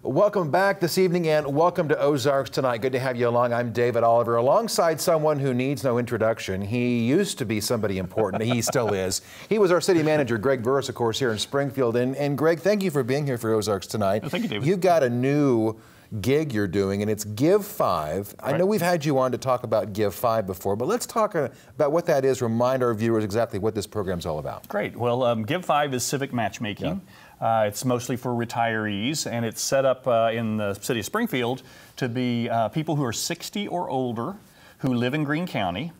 Welcome back this evening and welcome to Ozarks tonight. Good to have you along. I'm David Oliver, alongside someone who needs no introduction. He used to be somebody important. He still is. He was our city manager, Greg Burris, of course, here in Springfield. And Greg, thank you for being here for Ozarks tonight. Oh, thank you, David. You've got a new gig you're doing, and it's Give 5. Right. I know we've had you on to talk about Give 5 before, but let's talk about what that is, remind our viewers exactly what this program's all about. Great. Well, Give 5 is civic matchmaking. Yeah. It's mostly for retirees, and it's set up in the city of Springfield to be people who are 60 or older who live in Greene County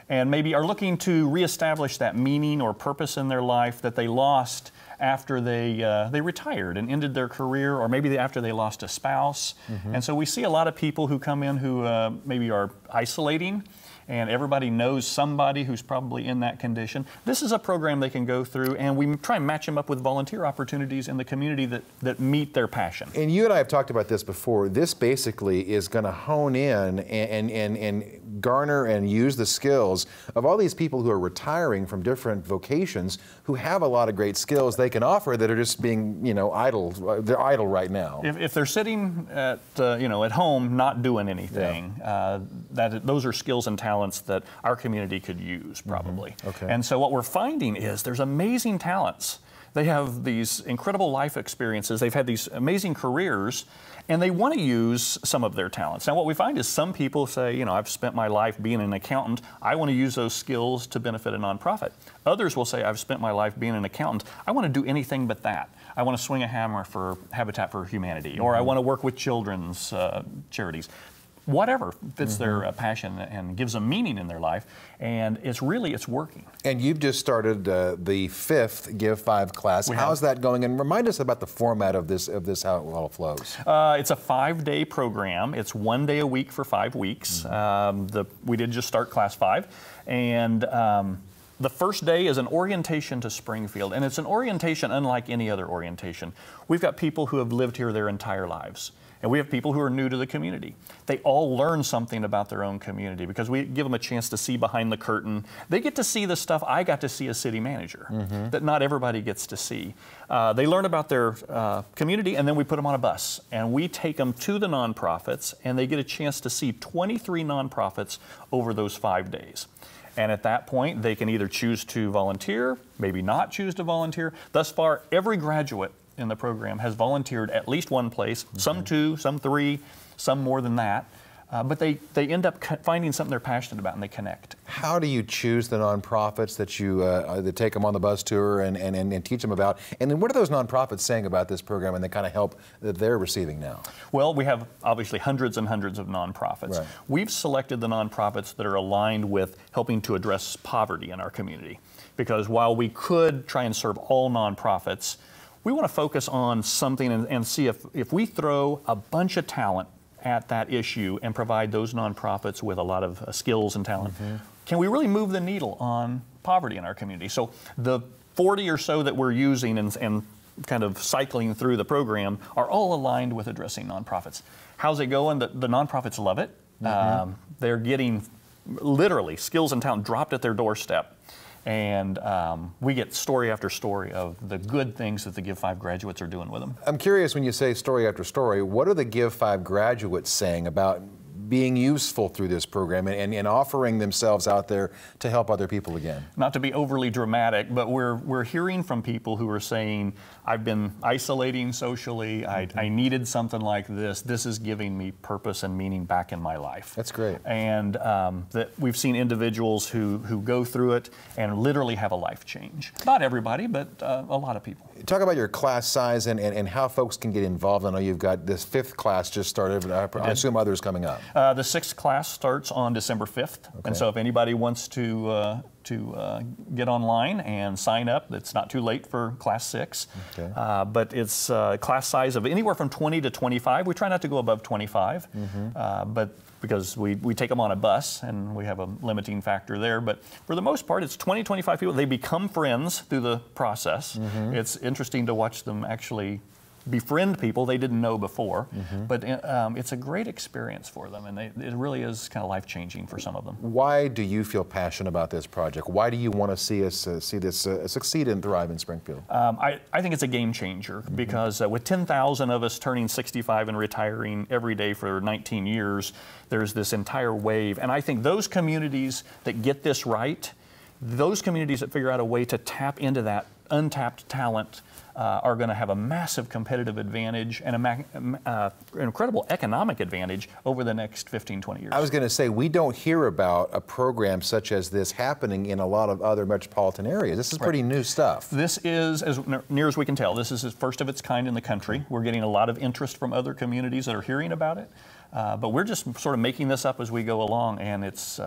and maybe are looking to reestablish that meaning or purpose in their life that they lost after they retired and ended their career, or maybe after they lost a spouse. Mm-hmm. And so we see a lot of people who come in who maybe are isolating, and everybody knows somebody who's probably in that condition. This is a program they can go through, and we try and match them up with volunteer opportunities in the community that meet their passion. And you and I have talked about this before. This basically is going to hone in and garner and use the skills of all these people who are retiring from different vocations who have a lot of great skills they can offer that are just being, idle. They're idle right now. If they're sitting at, at home not doing anything, yeah. Those are skills and talents that our community could use, probably. Mm-hmm. Okay. And so what we're finding is there's amazing talents. They have these incredible life experiences. They've had these amazing careers, and they want to use some of their talents. Now, what we find is some people say, I've spent my life being an accountant. I want to use those skills to benefit a nonprofit. Others will say, I've spent my life being an accountant. I want to do anything but that. I want to swing a hammer for Habitat for Humanity, mm-hmm. or I want to work with children's charities. Whatever fits mm-hmm. their passion and gives them meaning in their life, and it's working. And you've just started the 5th Give 5 class. How's that going? And remind us about the format of this, how it all flows. It's a 5-day program. It's 1 day a week for 5 weeks. Mm-hmm. We did just start class 5, and the first day is an orientation to Springfield, and it's an orientation unlike any other orientation. We've got people who have lived here their entire lives. And we have people who are new to the community. They all learn something about their own community because we give them a chance to see behind the curtain. They get to see the stuff I got to see as city manager mm-hmm. that not everybody gets to see. They learn about their community, and then we put them on a bus. And we take them to the nonprofits, and they get a chance to see 23 nonprofits over those 5 days. And at that point, they can either choose to volunteer, maybe not choose to volunteer. Thus far, every graduate in the program has volunteered at least one place, mm-hmm. some 2, some 3, some more than that. But they end up finding something they're passionate about, and they connect. How do you choose the nonprofits that you that take them on the bus tour and teach them about? And then what are those nonprofits saying about this program and the kind of help that they're receiving now? Well, we have obviously hundreds and hundreds of nonprofits. Right. We've selected the nonprofits that are aligned with helping to address poverty in our community. Because while we could try and serve all nonprofits, we want to focus on something and see if we throw a bunch of talent at that issue and provide those nonprofits with a lot of skills and talent, mm-hmm. can we really move the needle on poverty in our community? So the 40 or so that we're using and kind of cycling through the program are all aligned with addressing nonprofits. How's it going? The nonprofits love it. Mm-hmm. They're getting literally skills and talent dropped at their doorstep. And we get story after story of the good things that the Give 5 graduates are doing with them. I'm curious, when you say story after story, what are the Give 5 graduates saying about being useful through this program and offering themselves out there to help other people again? Not to be overly dramatic, but we're hearing from people who are saying, I've been isolating socially, I needed something like this. This is giving me purpose and meaning back in my life. That's great. And that we've seen individuals who go through it and literally have a life change. Not everybody, but a lot of people. Talk about your class size and how folks can get involved. I know you've got this 5th class just started, but I assume others coming up. The 6th class starts on December 5th, okay. And so if anybody wants to get online and sign up, it's not too late for class 6. Okay. But it's class size of anywhere from 20 to 25. We try not to go above 25, mm-hmm. But because we take them on a bus and we have a limiting factor there. But for the most part, it's 20, 25 people. They become friends through the process. Mm-hmm. It's interesting to watch them actually befriend people they didn't know before. But it's a great experience for them, and it really is kind of life-changing for some of them. Why do you feel passionate about this project? Why do you want to see us see this succeed and thrive in Springfield? I think it's a game changer because with 10,000 of us turning 65 and retiring every day for 19 years, there's this entire wave. And I think those communities that get this right, those communities that figure out a way to tap into that untapped talent are going to have a massive competitive advantage and an incredible economic advantage over the next 15, 20 years. I was going to say, we don't hear about a program such as this happening in a lot of other metropolitan areas. This is pretty new stuff. This is, as near as we can tell, this is the first of its kind in the country. We're getting a lot of interest from other communities that are hearing about it. But we're just sort of making this up as we go along, and it's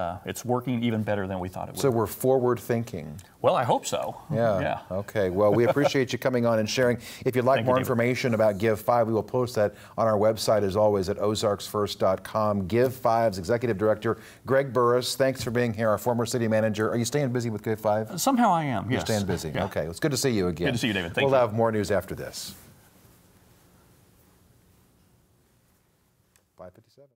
working even better than we thought it would. So we're forward thinking. Well, I hope so. Yeah. Okay. Well, we appreciate you coming on and sharing. If you'd like more information about Give 5, we will post that on our website, as always, at ozarksfirst.com. Give 5's Executive Director, Greg Burris, thanks for being here, our former city manager. Are you staying busy with Give 5? Somehow I am, yes. You're staying busy. Yeah. Okay. It's good to see you again. Good to see you, David. Thank you. We'll have more news after this. 5:57.